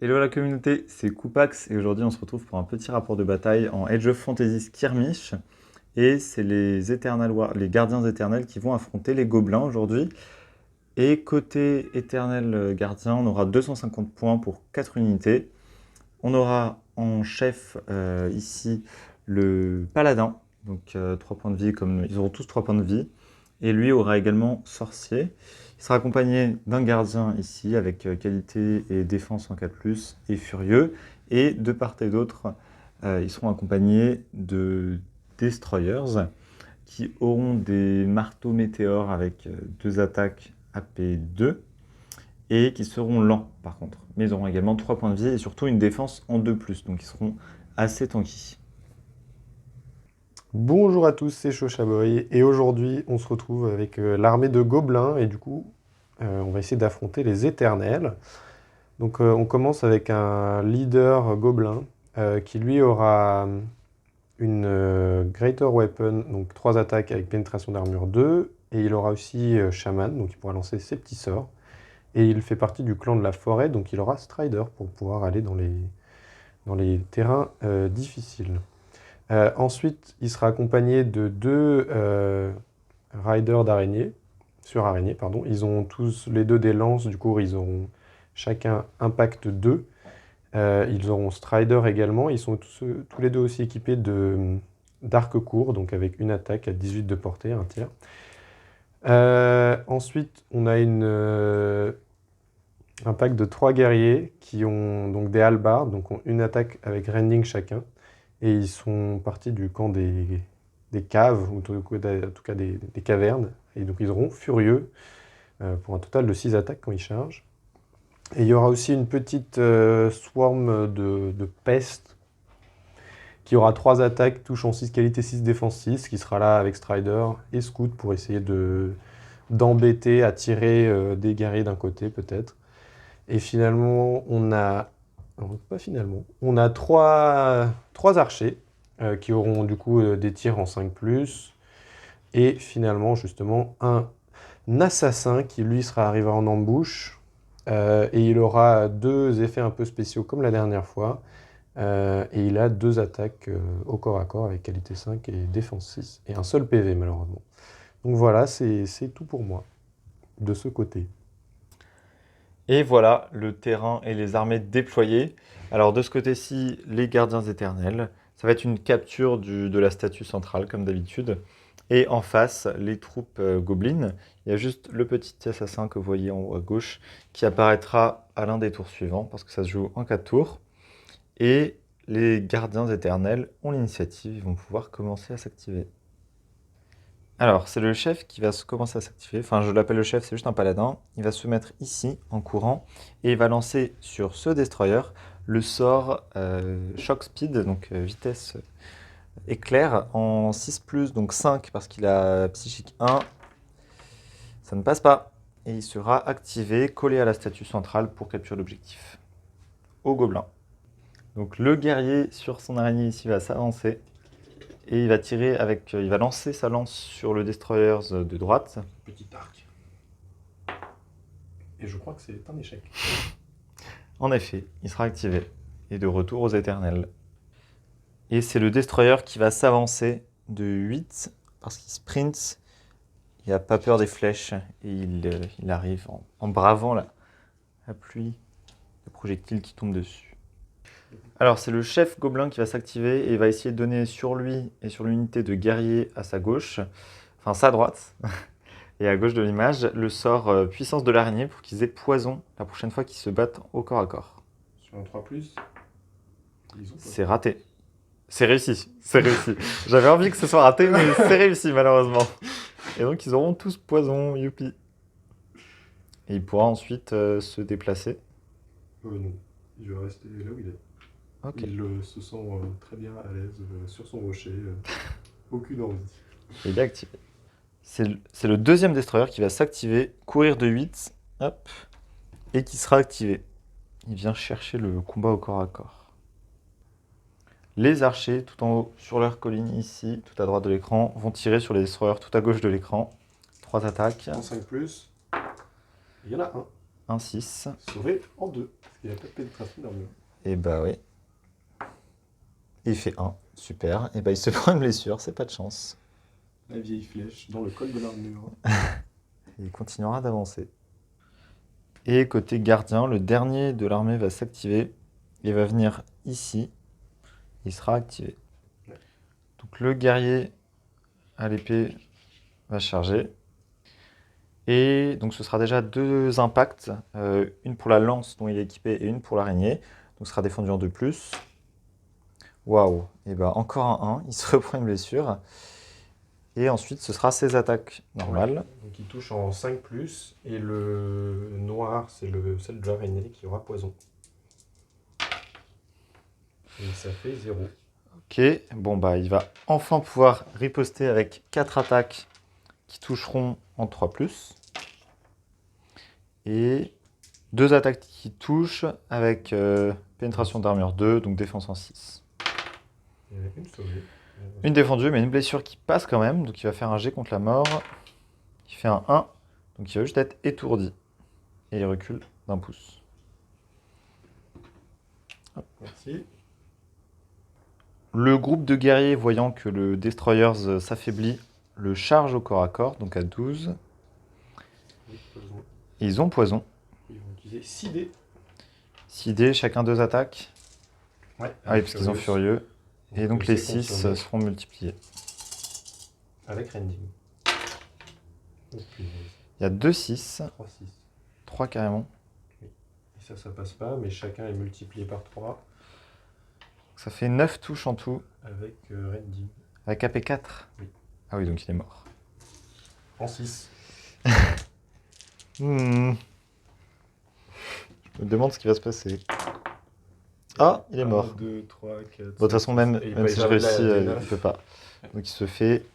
Hello la communauté, c'est Koupax et aujourd'hui on se retrouve pour un petit rapport de bataille en Age of Fantasy Skirmish et c'est les gardiens éternels qui vont affronter les gobelins aujourd'hui. Et côté éternel gardien, on aura 250 points pour 4 unités. On aura en chef ici le paladin, donc 3 points de vie, comme ils auront tous 3 points de vie. Et lui aura également sorcier. Il sera accompagné d'un gardien ici avec qualité et défense en 4+, et furieux. Et de part et d'autre, ils seront accompagnés de destroyers qui auront des marteaux météores avec 2 attaques AP2 et qui seront lents par contre. Mais ils auront également 3 points de vie et surtout une défense en 2+, donc ils seront assez tanky. Bonjour à tous, c'est Chochaboy et aujourd'hui on se retrouve avec l'armée de gobelins et du coup on va essayer d'affronter les éternels. Donc on commence avec un leader gobelin qui lui aura une Greater Weapon, donc 3 attaques avec pénétration d'armure 2 et il aura aussi Shaman, donc il pourra lancer ses petits sorts. Et il fait partie du clan de la forêt, donc il aura Strider pour pouvoir aller dans les terrains difficiles. Ensuite, il sera accompagné de 2 riders d'araignée, sur araignée, pardon. Ils ont tous les 2 des lances, du coup, ils auront chacun impact 2. Ils auront Strider également. Ils sont tous les 2 aussi équipés d'arc court, donc avec une attaque à 18 de portée, un tir. Ensuite, on a un pack de 3 guerriers qui ont donc des halbards, donc ont une attaque avec rending chacun. Et ils sont partis du camp des caves, ou en tout cas des cavernes. Et donc ils auront furieux pour un total de 6 attaques quand ils chargent. Et il y aura aussi une petite swarm de peste qui aura 3 attaques, touchant 6 qualité, 6 défense 6, qui sera là avec Strider et Scout pour essayer d'embêter, attirer des guerriers d'un côté peut-être. Et finalement, pas finalement. On a 3 archers qui auront du coup des tirs en 5+. Et finalement, justement, un assassin qui lui sera arrivé en embouche. Et il aura 2 effets un peu spéciaux comme la dernière fois. Et il a 2 attaques au corps à corps avec qualité 5 et défense 6. Et un seul PV malheureusement. Donc voilà, c'est tout pour moi de ce côté. Et voilà le terrain et les armées déployées. Alors de ce côté-ci, les gardiens éternels. Ça va être une capture de la statue centrale comme d'habitude. Et en face, les troupes gobelines. Il y a juste le petit assassin que vous voyez en haut à gauche qui apparaîtra à l'un des tours suivants parce que ça se joue en 4 tours. Et les gardiens éternels ont l'initiative, ils vont pouvoir commencer à s'activer. Alors, c'est le chef qui va commencer à s'activer. Enfin, je l'appelle le chef, c'est juste un paladin. Il va se mettre ici, en courant, et il va lancer sur ce destroyer le sort Shock Speed, donc vitesse éclair, en 6+, donc 5, parce qu'il a psychique 1. Ça ne passe pas. Et il sera activé, collé à la statue centrale pour capturer l'objectif. Au gobelin. Donc le guerrier sur son araignée ici va s'avancer. Et il va tirer avec, il va lancer sa lance sur le destroyer de droite. Petit arc. Et je crois que c'est un échec. En effet, il sera activé. Et de retour aux éternels. Et c'est le destroyer qui va s'avancer de 8 parce qu'il sprint. Il n'a pas peur des flèches et il arrive en bravant la pluie de projectiles qui tombent dessus. Alors c'est le chef gobelin qui va s'activer et va essayer de donner sur lui et sur l'unité de guerrier à sa gauche, enfin sa droite, et à gauche de l'image, le sort puissance de l'araignée pour qu'ils aient poison la prochaine fois qu'ils se battent au corps à corps. Sur un 3+, C'est raté. C'est réussi, c'est réussi. J'avais envie que ce soit raté, mais c'est réussi malheureusement. Et donc ils auront tous poison, youpi. Et il pourra ensuite se déplacer. Non, il va rester là où il est. Ok. Il se sent très bien à l'aise sur son rocher. Aucune envie. Et il est activé. C'est le deuxième destroyer qui va s'activer, courir de 8, hop, et qui sera activé. Il vient chercher le combat au corps à corps. Les archers, tout en haut, sur leur colline ici, tout à droite de l'écran, vont tirer sur les destroyers tout à gauche de l'écran. 3 attaques. En 5+, il y en a un. un 6. Sauvé en 2, parce qu'il n'y a pas de pénétration d'armure. Et bah oui. Il fait 1. Super. Et bah il se prend une blessure, c'est pas de chance. La vieille flèche dans le col de l'armure. Il continuera d'avancer. Et côté gardien, le dernier de l'armée va s'activer. Il va venir ici. Il sera activé. Ouais. Donc le guerrier à l'épée va charger. Et donc ce sera déjà 2 impacts. Une pour la lance dont il est équipé et une pour l'araignée. Donc ce sera défendu en 2+. Waouh. Et bah encore un 1. Il se reprend une blessure. Et ensuite ce sera ses attaques normales. Ouais. Donc il touche en 5+, et le noir, c'est celle de l'araignée qui aura poison. Et ça fait 0. Ok, bon bah il va enfin pouvoir riposter avec 4 attaques qui toucheront en 3+. Et 2 attaques qui touchent avec pénétration d'armure 2, donc défense en 6. Il y en a une sauvée. Une défendue, mais une blessure qui passe quand même, donc il va faire un jet contre la mort. Il fait un 1, donc il va juste être étourdi. Et il recule d'un pouce. Merci. Le groupe de guerriers, voyant que le Destroyers s'affaiblit, le charge au corps à corps, donc à 12. Oui, poison. Et ils ont poison. Ils vont utiliser 6 dés. 6 dés, chacun 2 attaques. Ouais, Ah oui, parce qu'ils ont furieux. Et donc les c'est 6 consommé seront multipliés. avec rending. Oh, punaise. Il y a 2 6, 3-6. 3 carrément. Et ça passe pas, mais chacun est multiplié par 3 Ça fait 9 touches en tout, avec rending. avec AP 4. Oui. Ah oui, donc il est mort. En 6. Je me demande ce qui va se passer. Ah, il est mort. 1, 2, 3, 4. Bon, de toute façon, même si je réussis, il ne peut pas. Donc il se fait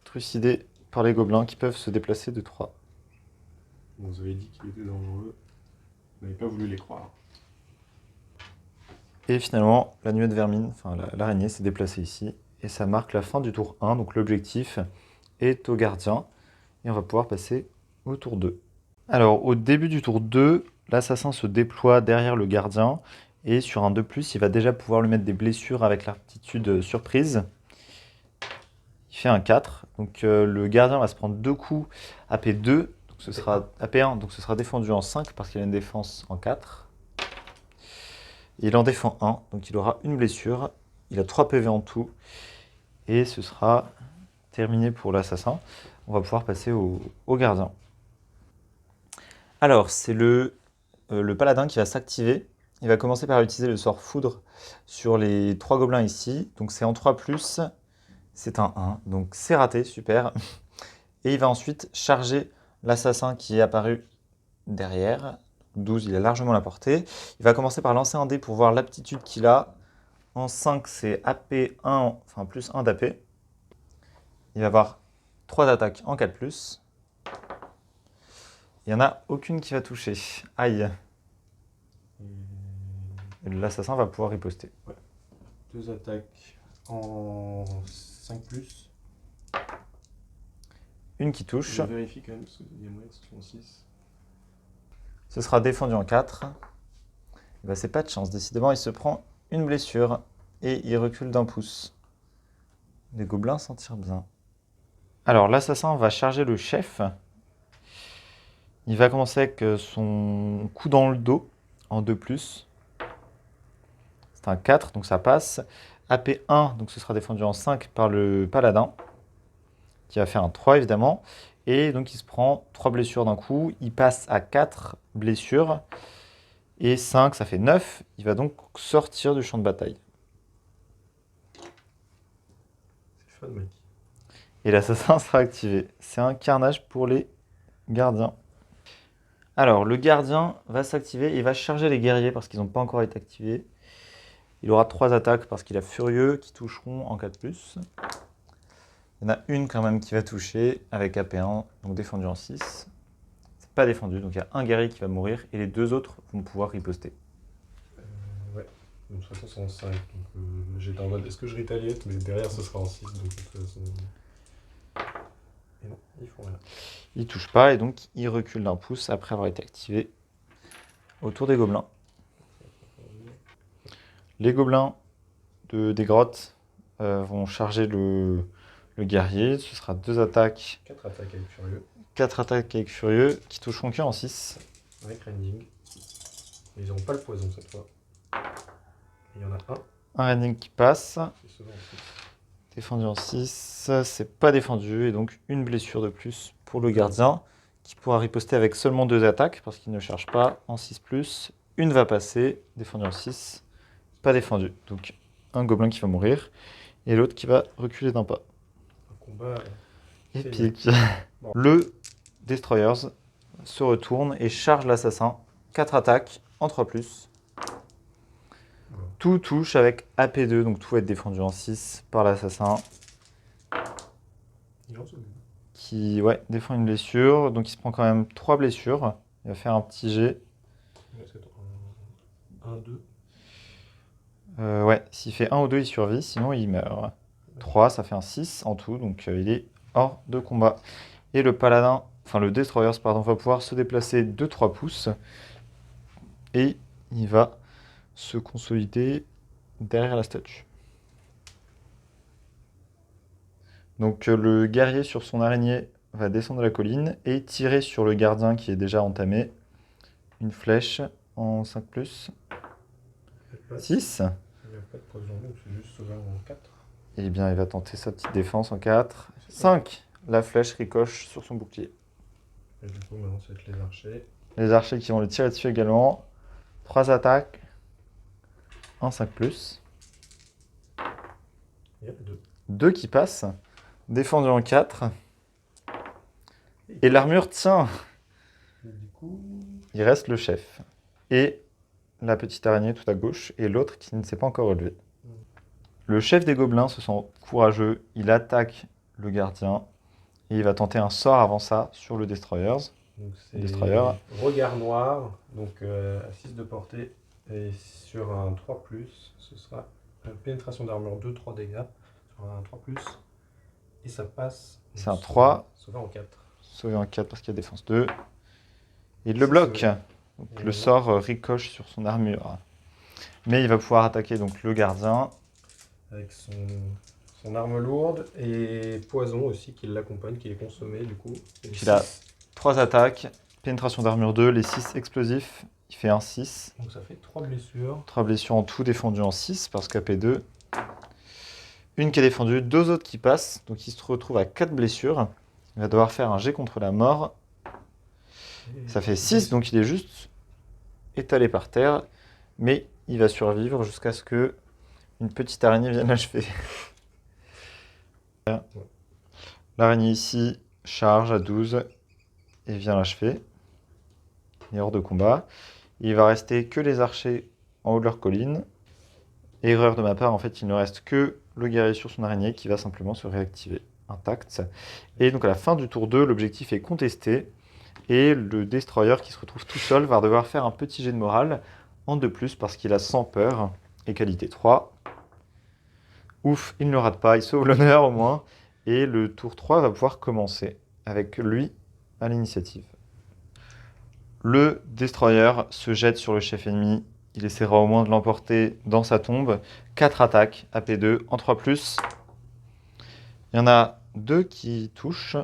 trucider par les gobelins qui peuvent se déplacer de 3. Bon, vous avez dit qu'il était dangereux. Vous n'avez pas voulu les croire. Et finalement, la nuée de vermine, enfin l'araignée, s'est déplacée ici. Et ça marque la fin du tour 1. Donc l'objectif est au gardien. Et on va pouvoir passer au tour 2. Alors, au début du tour 2, l'assassin se déploie derrière le gardien. Et sur un 2+, il va déjà pouvoir lui mettre des blessures avec l'aptitude surprise. Il fait un 4. Donc le gardien va se prendre 2 coups AP2. Donc ce sera AP1, donc ce sera défendu en 5 parce qu'il a une défense en 4. Il en défend 1, donc il aura une blessure. Il a 3 PV en tout. Et ce sera terminé pour l'assassin. On va pouvoir passer au gardien. Alors, c'est le paladin qui va s'activer. Il va commencer par utiliser le sort foudre sur les 3 gobelins ici. Donc c'est en 3+, c'est un 1. Donc c'est raté, super. Et il va ensuite charger l'assassin qui est apparu derrière. 12, il a largement la portée. Il va commencer par lancer un dé pour voir l'aptitude qu'il a. En 5, c'est AP1, enfin plus 1 d'AP. Il va avoir 3 d'attaque en 4+. Il n'y en a aucune qui va toucher. Aïe. Et l'assassin va pouvoir riposter. Ouais. 2 attaques en 5+. Une qui touche. Je vérifie quand même, parce qu'il y a moyen que ce soit en 6. Ce sera défendu en 4. Et bah, c'est pas de chance. Décidément, il se prend une blessure et il recule d'un pouce. Les gobelins s'en tirent bien. Alors, l'assassin va charger le chef. Il va commencer avec son coup dans le dos en 2+. C'est un 4, donc ça passe. AP1, donc ce sera défendu en 5 par le paladin, qui va faire un 3 évidemment. Et donc il se prend 3 blessures d'un coup. Il passe à 4 blessures. Et 5, ça fait 9. Il va donc sortir du champ de bataille. C'est fun, mec. Et l'assassin sera activé. C'est un carnage pour les gardiens. Alors, le gardien va s'activer et va charger les guerriers parce qu'ils n'ont pas encore été activés. Il aura 3 attaques parce qu'il a furieux qui toucheront en 4+. Il y en a une quand même qui va toucher avec AP1, donc défendu en 6. C'est pas défendu, donc il y a un guerrier qui va mourir et les 2 autres vont pouvoir riposter. Ouais. De toute façon, c'est en 5. Donc j'étais en mode, est-ce que je retaliate? Mais derrière, ce sera en 6. Donc de toute façon. Et non, ils font rien. Il touche pas et donc il recule d'un pouce après avoir été activé autour des gobelins. Les gobelins des grottes vont charger le guerrier. Ce sera 2 attaques, 4 attaques avec Furieux. 4 attaques avec Furieux qui toucheront que en 6. Avec Rending. Mais ils n'auront pas le poison cette fois. Et il y en a un. Un Rending qui passe. C'est souvent en 6. Défendu en 6. C'est pas défendu. Et donc une blessure de plus pour le gardien qui pourra riposter avec seulement 2 attaques parce qu'il ne charge pas en 6+. Une va passer. Défendu en 6. Pas défendu. Donc un gobelin qui va mourir. Et l'autre qui va reculer d'un pas. Un combat Épique. Bon. Le Destroyers se retourne et charge l'assassin. 4 attaques en 3+. Bon. Tout touche avec AP2, donc tout va être défendu en 6 par l'assassin. Il en sauve une. Qui défend une blessure. Donc il se prend quand même 3 blessures. Il va faire un petit jet. C'est 1, 2. S'il fait 1 ou 2, il survit, sinon il meurt. 3, ça fait un 6 en tout, donc il est hors de combat. Et le paladin, enfin le Destroyers, pardon, va pouvoir se déplacer de 3 pouces. Et il va se consolider derrière la statue. Donc le guerrier sur son araignée va descendre la colline et tirer sur le gardien qui est déjà entamé. Une flèche en 5+. 6. Il n'y a pas de poison, donc c'est juste sauvé en 4. Eh bien, il va tenter sa petite défense en 4. 5. La flèche ricoche sur son bouclier. Et du coup, maintenant, ça va être les archers. Les archers qui vont le tirer dessus également. 3 attaques. En 5+. Il y a 2. 2 qui passent. Défendu en 4. Et l'armure tient. Et du coup, Il reste le chef. Et la petite araignée tout à gauche. Et l'autre qui ne s'est pas encore relevé. Le chef des gobelins se sent courageux. Il attaque le gardien. Et il va tenter un sort avant ça sur le Destroyers. donc c'est Destroyer. regard noir, donc à 6 de portée. Et sur un 3+, ce sera pénétration d'armure 2, 3 dégâts. Sur un 3+. Et ça passe. C'est un 3. Sauvé en 4. Sauvé en 4 parce qu'il y a défense 2. Et il le C'est bloque. sauvé. Donc Et le maintenant- sort ricoche sur son armure. Mais il va pouvoir attaquer donc le gardien. Avec son arme lourde et poison aussi qui l'accompagne, qui est consommé du coup. Et Il a 6. 3 attaques. Pénétration d'armure 2. Les 6 explosifs. Il fait un 6. Donc ça fait 3 blessures. 3 blessures en tout défendues en 6 parce qu'AP2. Une qui est défendue. 2 autres qui passent. Donc il se retrouve à 4 blessures. Il va devoir faire un jet contre la mort. Ça fait 6, donc il est juste étalé par terre. Mais il va survivre jusqu'à ce que une petite araignée vienne l'achever. L'araignée ici charge à 12 et vient l'achever. Il est hors de combat. Il va rester que les archers en haut de leur colline. Erreur de ma part, en fait, il ne reste que le guerrier sur son araignée qui va simplement se réactiver intact. Et donc à la fin du tour 2, l'objectif est contesté. Et le Destroyer qui se retrouve tout seul va devoir faire un petit jet de morale en 2+, parce qu'il a 100 peur et qualité 3. Ouf, il ne le rate pas, il sauve l'honneur au moins. Et le tour 3 va pouvoir commencer avec lui à l'initiative. Le Destroyer se jette sur le chef ennemi. Il essaiera au moins de l'emporter dans sa tombe. 4 attaques, AP2 en 3+. Il y en a 2 qui touchent,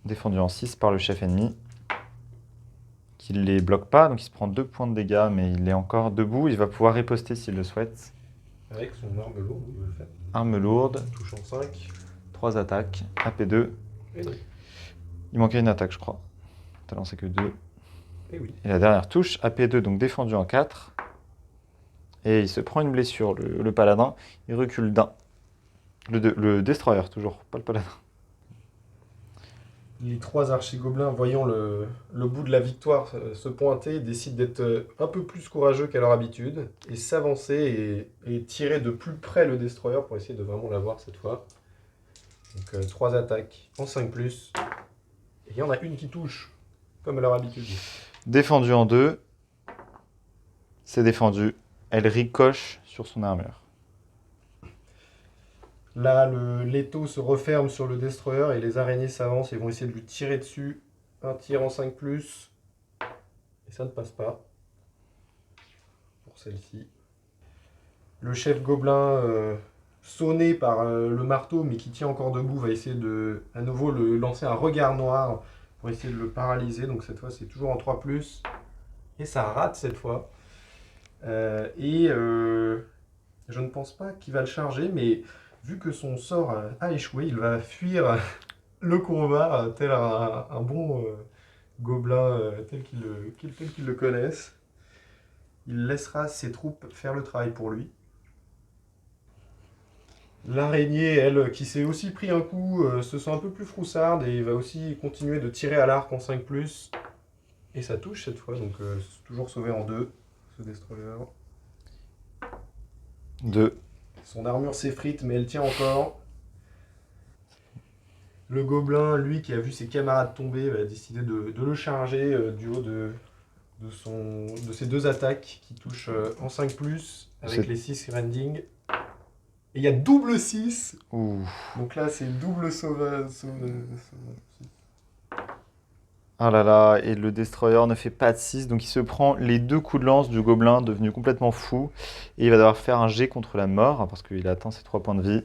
défendus en 6 par le chef ennemi, qui ne les bloque pas, donc il se prend 2 points de dégâts, mais il est encore debout. Il va pouvoir riposter s'il le souhaite. Avec son arme lourde, il le fait. Arme lourde, Touche en 5. 3 attaques, AP2. Et oui. Il manquait une attaque, je crois. T'as lancé que 2. Et oui. Et la dernière touche, AP2, donc défendu en 4. Et il se prend une blessure, le paladin. Il recule d'un. Le Destroyer, toujours, pas le paladin. Les 3 archigobelins, voyant le bout de la victoire se pointer, décident d'être un peu plus courageux qu'à leur habitude et s'avancer et tirer de plus près le Destroyer pour essayer de vraiment l'avoir cette fois. Donc 3 attaques en 5+. Et il y en a une qui touche, comme à leur habitude. Défendu en 2. C'est défendu. Elle ricoche sur son armure. Là, l'étau se referme sur le Destroyer et les araignées s'avancent et vont essayer de lui tirer dessus. Un tir en 5+. Et ça ne passe pas. celle-ci. Le chef gobelin, sonné par le marteau, mais qui tient encore debout, va essayer de à nouveau le lancer un regard noir pour essayer de le paralyser. Donc cette fois, c'est toujours en 3+. Et ça rate cette fois. Je ne pense pas qu'il va le charger, mais vu que son sort a échoué, il va fuir le combat tel un bon gobelin tel qu'il le connaisse. Il laissera ses troupes faire le travail pour lui. L'araignée, elle, qui s'est aussi pris un coup, se sent un peu plus froussarde et va aussi continuer de tirer à l'arc en 5+. Et ça touche cette fois, donc c'est toujours sauvé en 2, ce destroyer. 2. Son armure s'effrite, mais elle tient encore. Le gobelin, lui, qui a vu ses camarades tomber, va décider de le charger du haut de ses 2 attaques qui touchent en 5+, avec les 6 grinding. Et il y a double 6. Ouh. Donc là, c'est double sauvage. Ah là là, et le destroyer ne fait pas de 6, donc il se prend les 2 coups de lance du gobelin devenu complètement fou. Et il va devoir faire un jet contre la mort, parce qu'il atteint ses 3 points de vie.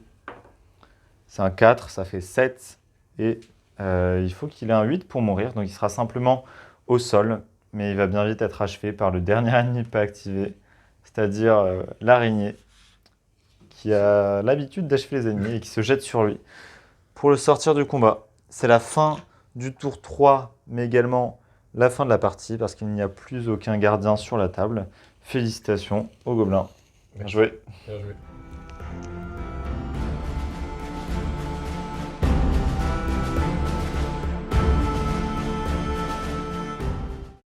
C'est un 4, ça fait 7. Et il faut qu'il ait un 8 pour mourir, donc il sera simplement au sol. Mais il va bien vite être achevé par le dernier ennemi pas activé, c'est-à-dire l'araignée, qui a l'habitude d'achever les ennemis et qui se jette sur lui pour le sortir du combat. C'est la fin du tour 3, mais également la fin de la partie, parce qu'il n'y a plus aucun gardien sur la table. Félicitations aux gobelins. Bien joué. Bien joué.